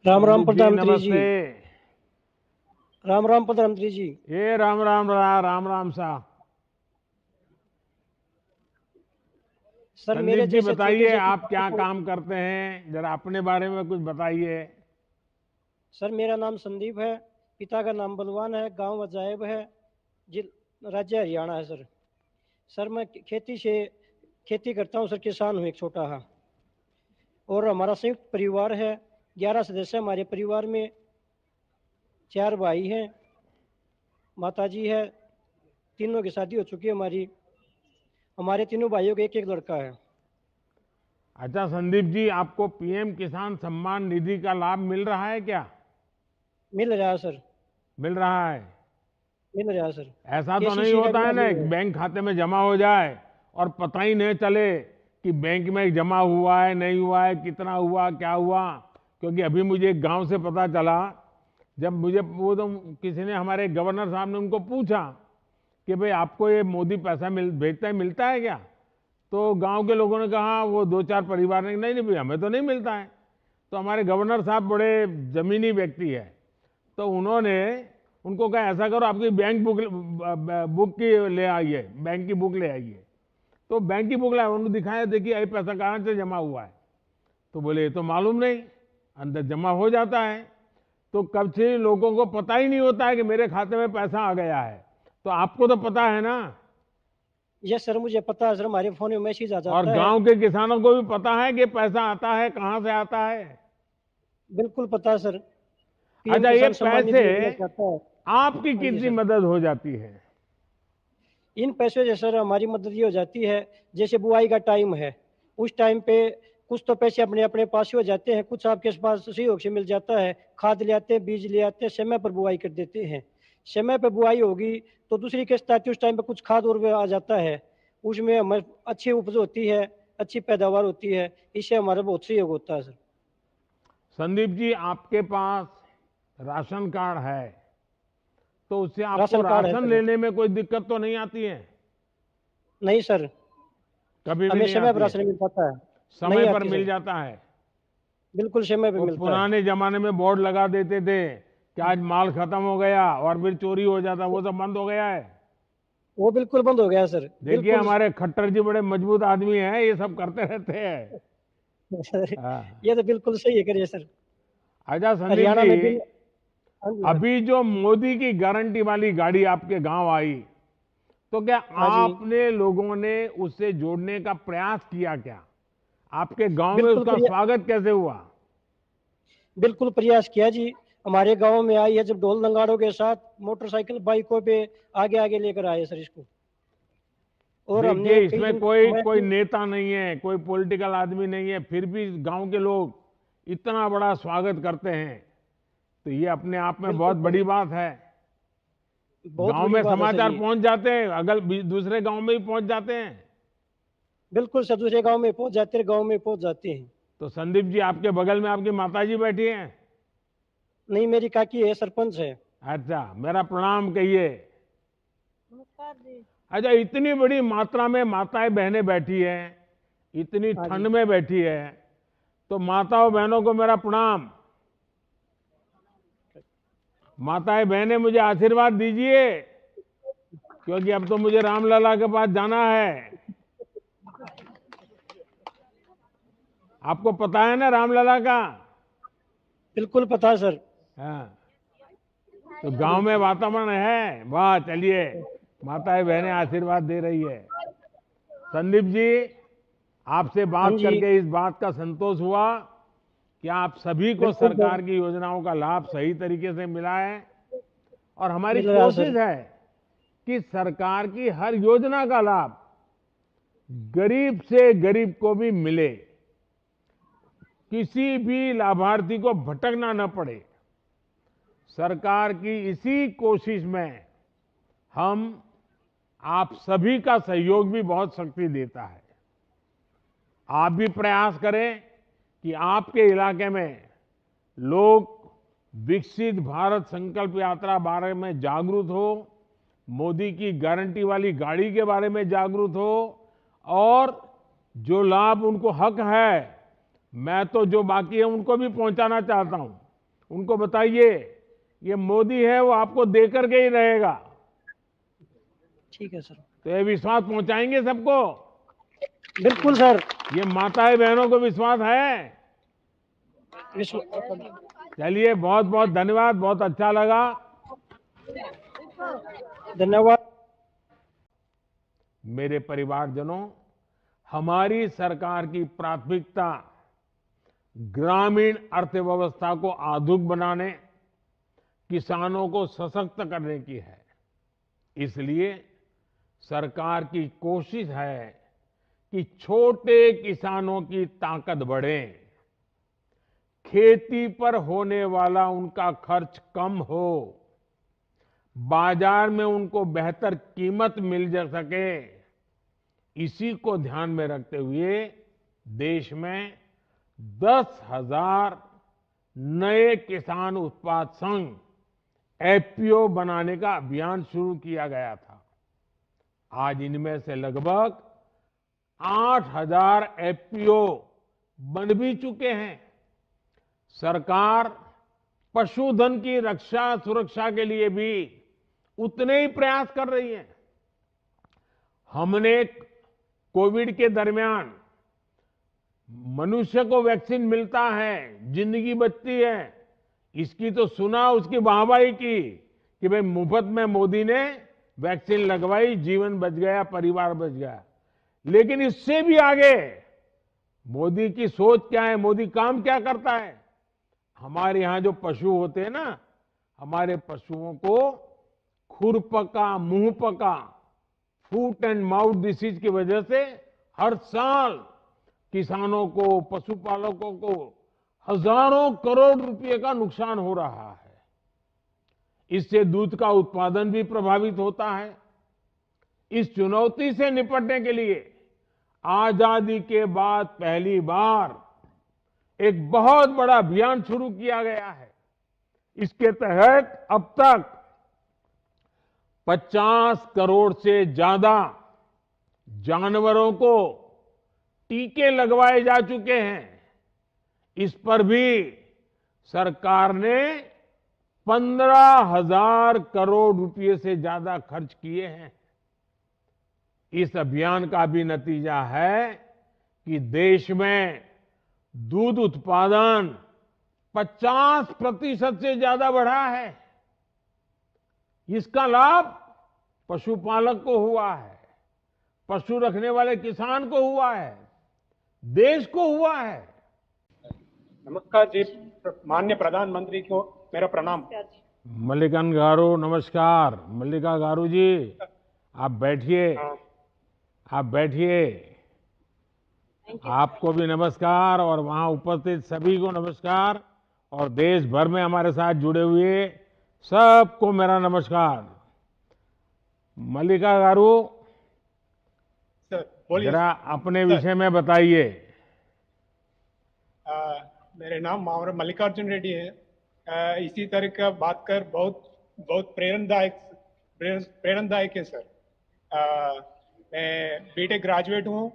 राम राम संदीप जी प्रधानमंत्री जी। नमस्ते। राम राम प्रधानमंत्री जी। ये राम राम राम राम सा। सर संदीप मेरे जी जैसे छोटे बताइए से आप किसानों क्या को। काम करते हैं, जरा अपने बारे में कुछ बताइए। सर मेरा नाम संदीप है। पिता का नाम बलवान है। गांव अजायब है। जिल राज्य हरियाणा है सर। सर मैं खेती करता हूँ सर। किसान हूँ एक छोटा हाँ। और हमारा संयुक्त परिवार है। 11 सदस्य हमारे परिवार में। 4 भाई हैं। माता जी है। तीनों की शादी हो चुकी है हमारी। हमारे तीनों भाइयों को एक एक लड़का है। अच्छा संदीप जी, आपको पीएम किसान सम्मान निधि का लाभ मिल रहा है क्या? मिल रहा है सर। मिल रहा है। मिल रहा है सर। ऐसा तो नहीं केसीसी का भी होता है लाभ ना मिल कि रहा है। बैंक खाते में जमा हो जाए और पता ही नहीं चले कि बैंक में जमा हुआ है नहीं हुआ है, कितना हुआ क्या हुआ। क्योंकि अभी मुझे एक गांव से पता चला, जब मुझे वो तो किसी ने, हमारे गवर्नर साहब ने उनको पूछा कि भाई आपको ये मोदी पैसा भेजता है, मिलता है क्या? तो गांव के लोगों ने कहा, वो दो चार परिवार ने, नहीं नहीं भाई हमें तो नहीं मिलता है। तो हमारे गवर्नर साहब बड़े जमीनी व्यक्ति है, तो उन्होंने उनको कहा ऐसा करो, आपकी बैंक बुक बुक की ले आइए, बैंक की बुक ले आइए। तो बैंक की बुक लाए, उन्होंने दिखाया, देखिए ये पैसा कहाँ से जमा हुआ है। तो बोले ये तो मालूम नहीं, अंदर जमा हो जाता है। तो कब से लोगों को पता ही नहीं होता है कि मेरे खाते में पैसा आ गया है। तो आपको तो पता है ना। यस सर मुझे पता है सर। हमारे फोन में मैसेज आ और जाता है। गांव के किसानों को भी पता है कि पैसा आता है कहाँ से आता है। बिल्कुल पता है सर। पीएम अच्छा ये किसान सम्मान पैसे निधि योजना चाहता है। आपकी हाँ जी कितनी सर। मदद हो जाती है? इन पैसों से सर हमारी मदद ये हो जाती है। जैसे बुआई का टाइम है। उस टाइम पे कुछ तो पैसे अपने अपने पास ही हो जाते हैं। कुछ आपके पास सहयोग से मिल जाता है। खाद ले आते हैं, बीज ले आते हैं, समय पर बुआई कर देते हैं। समय पर बुआई होगी तो दूसरी किस्त आती है। उस टाइम पे कुछ खाद और भी आ जाता है। उसमें हमें अच्छी उपज होती है। अच्छी पैदावार होती है। इससे हमारा बहुत सहयोग होता है सर। संदीप जी आपके पास राशन कार्ड है, तो उससे आपको राशन कार्ड है राशन सर। लेने में कोई दिक्कत तो नहीं आती है? नहीं सर। कभी भी हमें नहीं समय पर आती है? राशन मिल पाता है। समय नहीं पर आती मिल सर। जाता है। बिल्कुल समय पे वो मिलता है। पुराने जमाने में बोर्ड लगा देते थे कि आज माल खत्म हो गया और फिर चोरी हो जाता, वो सब बंद हो गया है। वो बिल्कुल बंद हो गया सर। देखिए बिल्कुल। हमारे खट्टर जी बड़े मजबूत आदमी हैं, ये सब करते रहते हैं। सर हाँ। ये तो बिल्कुल सही है करिए सर। अच्छा संदीप हरियाणा जी, में दिन। हाँ जी सर। अभी जो मोदी की गारंटी वाली गाड़ी आपके गांव आई, तो क्या हाँ जी। आपने लोगों ने उससे जोड़ने का प्रयास किया क्या? आपके गांव में बिल्कुल उसका स्वागत कैसे हुआ? बिल्कुल प्रयास किया जी। हमारे गांव में आई है जब ढोल नगाड़ों के साथ मोटरसाइकिल बाइकों पे आगे आगे लेकर आए सर इसको। और देखिए हमने कई इसमें दिन कोई मैं कोई नेता नहीं है, कोई पॉलिटिकल आदमी नहीं है, फिर भी गांव के लोग इतना बड़ा स्वागत करते हैं, तो ये अपने आप में बिल्कुल बहुत सर। बड़ी बात है। बहुत गांव बड़ी में बात है सर समाचार ये। पहुंच जाते हैं, अगल दूसरे गांव में भी पहुंच जाते हैं। बिल्कुल सर दूसरे गांव में पहुंच जाते हैं। गांव में पहुंच जाते हैं। तो संदीप जी आपके बगल में आपकी माता जी बैठी हैं। नहीं मेरी काकी है, सरपंच है। अच्छा, मेरा प्रणाम कहिए। नमस्कार जी। अच्छा, इतनी बड़ी मात्रा में माताएं बहनें बैठी हैं, इतनी हाँ ठंड जी। में बैठी है, तो माताओं बहनों को मेरा प्रणाम। माताएं बहनें मुझे आशीर्वाद दीजिए, क्योंकि अब तो मुझे रामलला के पास जाना है। आपको पता है ना रामलला का? बिल्कुल पता है सर। हाँ। तो गांव में बिल्कुल। वातावरण है, वाह चलिए, माताएं बहनें आशीर्वाद दे रही है। संदीप जी, आपसे हाँ बात जी। करके इस बात का संतोष हुआ कि आप सभी को बिल्कुल सर। सरकार की योजनाओं का लाभ सही तरीके से मिला है। और हमारी मिल रहा है सर। कोशिश है कि सरकार की हर योजना का लाभ गरीब से गरीब को भी मिले, किसी भी लाभार्थी को भटकना न पड़े। सरकार की इसी कोशिश में हम, आप सभी का सहयोग भी बहुत शक्ति देता है। आप भी प्रयास करें कि आपके इलाके में लोग विकसित भारत संकल्प यात्रा बारे में जागरूक हो, मोदी की गारंटी वाली गाड़ी के बारे में जागरूक हो, और जो लाभ उनको हक है, मैं तो जो बाकी है उनको भी पहुंचाना चाहता हूं। उनको बताइए ये मोदी है वो आपको दे करके ही रहेगा। ठीक है सर। तो ये विश्वास पहुंचाएंगे सबको। बिल्कुल सर। ये माताएं बहनों को विश्वास है। विश्व चलिए बहुत बहुत धन्यवाद, बहुत अच्छा लगा। धन्यवाद। मेरे परिवारजनों, हमारी सरकार की प्राथमिकता ग्रामीण अर्थव्यवस्था को आधुनिक बनाने, किसानों को सशक्त करने की है। इसलिए सरकार की कोशिश है कि छोटे किसानों की ताकत बढ़े, खेती पर होने वाला उनका खर्च कम हो, बाजार में उनको बेहतर कीमत मिल जा सके। इसी को ध्यान में रखते हुए देश में 10,000 नए किसान उत्पाद संघ एफपीओ बनाने का अभियान शुरू किया गया था। आज इनमें से लगभग 8,000 एफपीओ बन भी चुके हैं। सरकार पशुधन की रक्षा सुरक्षा के लिए भी उतने ही प्रयास कर रही है। हमने कोविड के दरमियान मनुष्य को वैक्सीन मिलता है, जिंदगी बचती है, इसकी तो सुना, उसकी वाहवाही की कि भाई मुफ्त में मोदी ने वैक्सीन लगवाई, जीवन बच गया, परिवार बच गया। लेकिन इससे भी आगे मोदी की सोच क्या है, मोदी काम क्या करता है। हमारे यहां जो पशु होते हैं ना, हमारे पशुओं को खुरपका, मुंहपका, फूट एंड माउथ डिसीज की वजह से हर साल किसानों को, पशुपालकों को हजारों करोड़ रुपए का नुकसान हो रहा है। इससे दूध का उत्पादन भी प्रभावित होता है। इस चुनौती से निपटने के लिए आजादी के बाद पहली बार एक बहुत बड़ा अभियान शुरू किया गया है। इसके तहत अब तक 50 करोड़ से ज्यादा जानवरों को टीके लगवाए जा चुके हैं। इस पर भी सरकार ने 15,000 करोड़ रुपए से ज्यादा खर्च किए हैं। इस अभियान का भी नतीजा है कि देश में दूध उत्पादन 50% से ज्यादा बढ़ा है। इसका लाभ पशुपालक को हुआ है, पशु रखने वाले किसान को हुआ है, देश को हुआ है। नमस्कार जी, माननीय प्रधानमंत्री को मेरा प्रणाम। मल्लिकार्जुन गारू नमस्कार। मल्लिका गारू जी आप बैठिए, आप बैठिए। आपको भी नमस्कार और वहां उपस्थित सभी को नमस्कार, और देश भर में हमारे साथ जुड़े हुए सबको मेरा नमस्कार। मल्लिका गारू सर बोलिए। जरा अपने विषय में बताइए। मेरे नाम मावरा मल्लिकार्जुन रेड्डी है। इसी तरह का बात कर बहुत बहुत प्रेरणादायक है सर। मैं बीटेक ग्रेजुएट हूँ।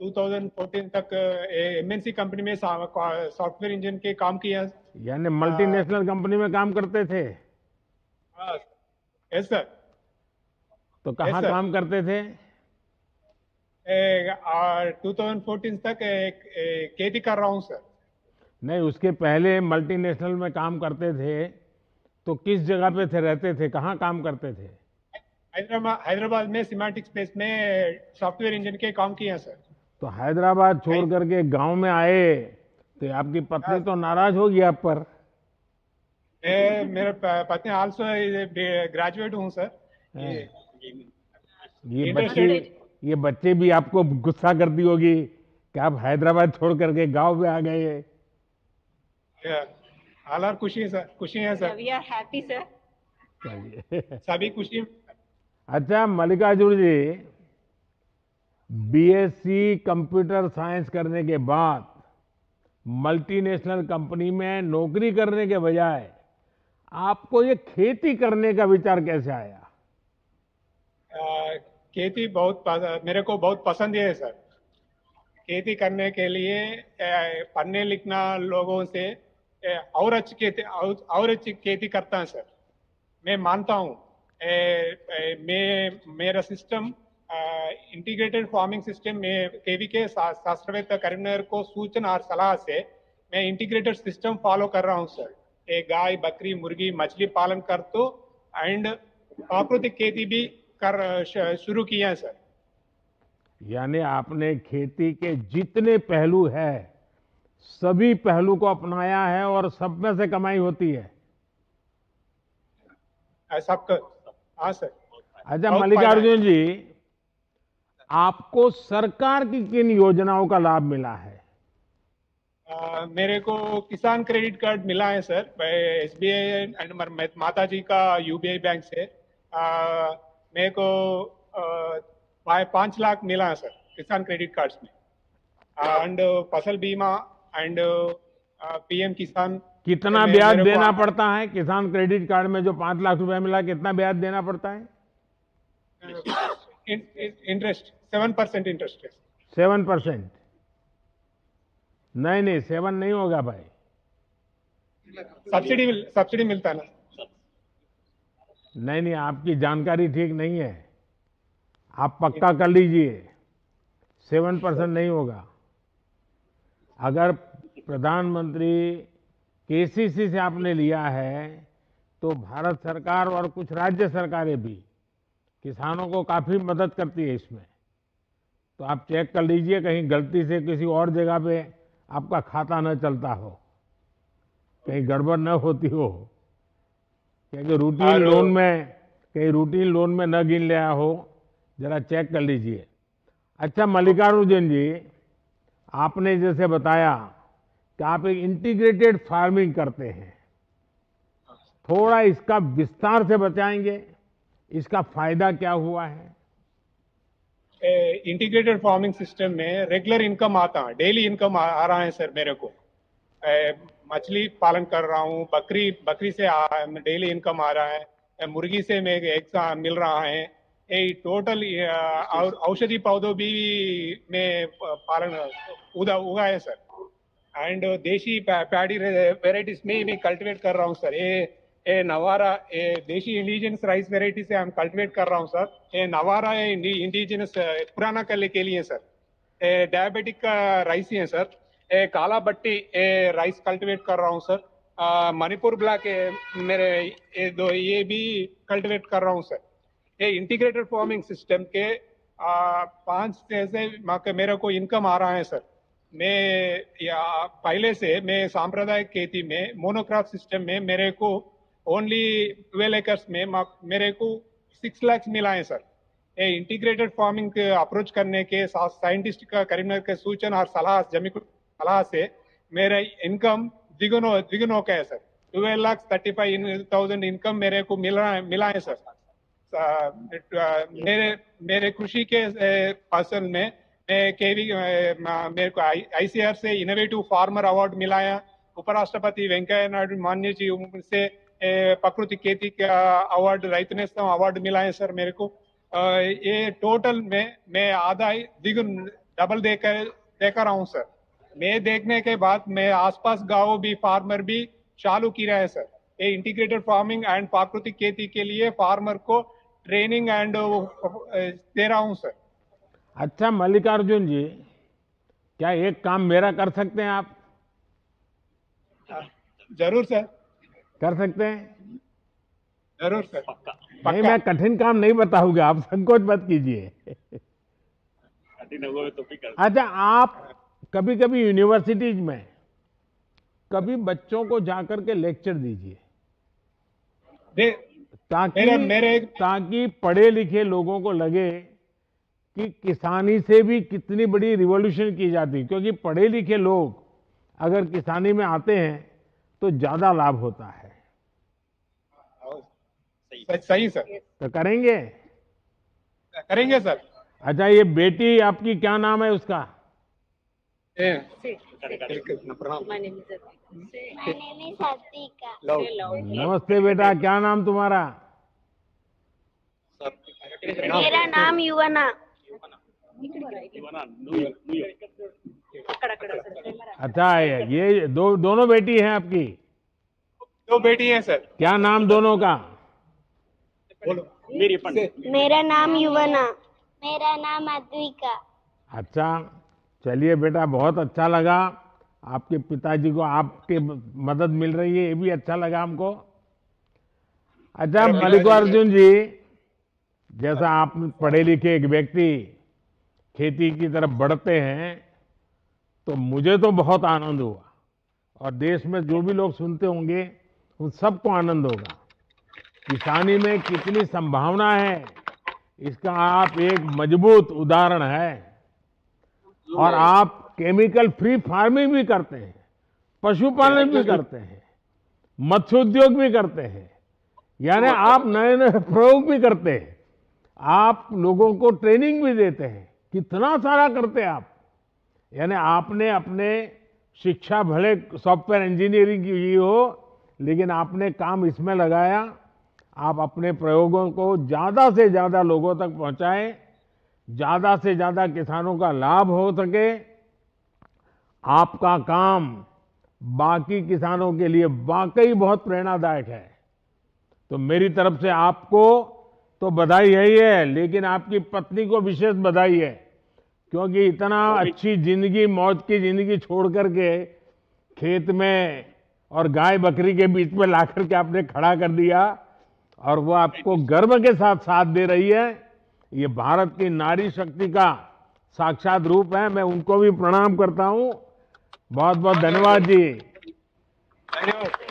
2014 तक एमएनसी कंपनी में सॉफ्टवेयर इंजीनियर के काम किया। यानी मल्टीनेशनल कंपनी में काम करते थे? Yes sir. तो कहाँ Yes, काम करते थे? 2014 तक खेती कर रहा हूँ सर। नहीं, उसके पहले मल्टीनेशनल में काम करते थे तो किस जगह पे थे, रहते थे, कहाँ काम करते थे? हैदराबाद में सिमेंटिक स्पेस में सॉफ्टवेयर इंजीनियर के काम किया सर। तो हैदराबाद छोड़ करके गांव में आए तो आपकी पत्नी तो नाराज होगी आप पर। मेरा पत्नी आल्सो ग्रेजुएट हूँ सर। ये बच्चे भी आपको गुस्सा करती होगी कि आप हैदराबाद छोड़ करके गांव में आ गए। ऑल आर खुशी सर, खुशी है sir. We are happy sir. चलिए सभी खुशी। अच्छा Mallikarjun ji, BSc computer science करने के बाद मल्टीनेशनल कंपनी में नौकरी करने के बजाय आपको ये खेती करने का विचार कैसे आया? खेती मेरे को बहुत पसंद है सर। खेती करने के लिए पढ़ने लिखना लोगों से और अच्छी खेती करता है सर। मैं मानता हूँ मैं मेरा सिस्टम इंटीग्रेटेड फार्मिंग सिस्टम में केवीके शास्त्रवेत्ता करीमनगर को सूचना और सलाह से मैं इंटीग्रेटेड सिस्टम फॉलो कर रहा हूँ सर। गाय बकरी मुर्गी मछली पालन कर तो एंड प्राकृतिक खेती भी कर शुरू किया है सर। यानी आपने खेती के जितने पहलू है सभी पहलू को अपनाया है और सब में से कमाई होती है। सबका हाँ सर। अच्छा बहुत मल्लिकार्जुन जी, आपको सरकार की किन योजनाओं का लाभ मिला है? मेरे को किसान क्रेडिट कार्ड मिला है सर SBI एंड माता जी का UBI बैंक से। मेरे को 5 लाख मिला है सर किसान क्रेडिट कार्ड्स में एंड फसल बीमा एंड PM किसान। कितना ब्याज देना पड़ता है किसान क्रेडिट कार्ड में? जो 5 लाख रुपए मिला, कितना ब्याज देना पड़ता है? इंटरेस्ट 7% इंटरेस्ट है। 7%? नहीं 7 नहीं होगा भाई। सब्सिडी मिलता है ना। नहीं आपकी जानकारी ठीक नहीं है, आप पक्का कर लीजिए। 7% नहीं होगा। अगर प्रधानमंत्री KCC से आपने लिया है तो भारत सरकार और कुछ राज्य सरकारें भी किसानों को काफी मदद करती है इसमें। तो आप चेक कर लीजिए कहीं गलती से किसी और जगह पे आपका खाता न चलता हो, कहीं गड़बड़ न होती हो, क्योंकि रूटीन लोन में न गिन लिया हो, जरा चेक कर लीजिए। अच्छा मल्लिकार्जुन जी, आपने जैसे बताया कि आप एक इंटीग्रेटेड फार्मिंग करते हैं, थोड़ा इसका विस्तार से बताएंगे, इसका फायदा क्या हुआ है? इंटीग्रेटेड फार्मिंग सिस्टम में रेगुलर इनकम आता है, डेली इनकम आ रहा है सर मेरे को। मछली पालन कर रहा हूँ, बकरी से डेली इनकम आ रहा है, मुर्गी से मैं एग्स मिल रहा है। टोटल और औषधि पौधों भी मैं पालन उगा है सर। एंड देशी पैडी वेराइटीज में मैं कल्टीवेट कर रहा हूँ सर। ये नवारा देशी इंडिजिनस राइस वेराइटी से हम कल्टीवेट कर रहा हूँ सर। ये नवारा इंडिजिनस पुराना कले के लिए सर। डायबिटिक का राइस ही है सर। काला बट्टी राइस कल्टीवेट कर रहा हूँ सर। मणिपुर ब्लैक मेरे ये भी कल्टीवेट कर रहा हूँ सर। ये इंटीग्रेटेड फार्मिंग सिस्टम के 5 से मेरे को इनकम आ रहा है सर। पहले से मैं सांप्रदायिक खेती में मोनोक्रॉप सिस्टम में मेरे को ओनली 12 एकर्स में मेरे को 6 लाख मिला है सर। ये इंटीग्रेटेड फार्मिंग के अप्रोच करने के साइंटिस्ट का करीमनगर के सूचना और सलाह से मेरा इनकम द्विगुण हो गया है सर। 12,35,000 इनकम मेरे को मिला है सर। मेरे कृषि के फसल में मेरे को ICAR से इनोवेटिव फार्मर अवार्ड मिला है। उपराष्ट्रपति वेंकैया नायडू माननीय जी से प्रकृति खेती का अवार्ड रैतु नेस्तम अवार्ड मिला है सर मेरे को। ये टोटल में मैं आधा द्विगुण डबल देकर रहा हूँ सर। मैं देखने के बाद मैं आसपास गाँव भी फार्मर भी चालू किया है सर। ये इंटीग्रेटेड फार्मिंग एंड प्राकृतिक खेती के लिए फार्मर को ट्रेनिंग एंड दे रहा हूँ सर। अच्छा मल्लिकार्जुन जी, क्या एक काम मेरा कर सकते हैं आप? जरूर सर। कर सकते हैं? जरूर सर। नहीं मैं कठिन काम नहीं बताऊंगा, आप संकोच मत कीजिए। अच्छा, आप कभी कभी यूनिवर्सिटीज में कभी बच्चों को जाकर के लेक्चर दीजिए, ताकि पढ़े लिखे लोगों को लगे कि किसानी से भी कितनी बड़ी रिवॉल्यूशन की जाती है। क्योंकि पढ़े लिखे लोग अगर किसानी में आते हैं तो ज्यादा लाभ होता है। सही सर। तो करेंगे सर। अच्छा, ये बेटी आपकी क्या नाम है उसका? नमस्ते बेटा, क्या नाम तुम्हारा? मेरा नाम युवना। अच्छा है ये दोनों बेटी हैं आपकी? दो बेटी हैं सर। क्या नाम दोनों का? बोलो। मेरा नाम युवना। मेरा नाम अद्विका। अच्छा, चलिए बेटा, बहुत अच्छा लगा आपके पिताजी को आपकी मदद मिल रही है, ये भी अच्छा लगा हमको। अच्छा मल्लिकार्जुन जी, जैसा आप पढ़े लिखे एक व्यक्ति खेती की तरफ बढ़ते हैं, तो मुझे तो बहुत आनंद हुआ और देश में जो भी लोग सुनते होंगे उन सबको आनंद होगा। किसानी में कितनी संभावना है, इसका आप एक मजबूत उदाहरण है। और आप केमिकल फ्री फार्मिंग भी करते हैं, पशुपालन भी करते हैं, मत्स्य उद्योग भी करते हैं, यानी आप नए नए प्रयोग भी करते हैं, आप लोगों को ट्रेनिंग भी देते हैं, कितना सारा करते हैं आप। यानी आपने अपने शिक्षा भले सॉफ्टवेयर इंजीनियरिंग की हो, लेकिन आपने काम इसमें लगाया। आप अपने प्रयोगों को ज्यादा से ज्यादा लोगों तक पहुंचाएं, ज्यादा से ज्यादा किसानों का लाभ हो सके। आपका काम बाकी किसानों के लिए वाकई बहुत प्रेरणादायक है। तो मेरी तरफ से आपको तो बधाई है ही है, लेकिन आपकी पत्नी को विशेष बधाई है, क्योंकि इतना अच्छी जिंदगी, मौज की जिंदगी छोड़ करके खेत में और गाय बकरी के बीच में ला करके आपने खड़ा कर दिया और वो आपको गर्व के साथ साथ दे रही है। ये भारत की नारी शक्ति का साक्षात रूप है। मैं उनको भी प्रणाम करता हूं। बहुत बहुत धन्यवाद जी। धन्यवाद।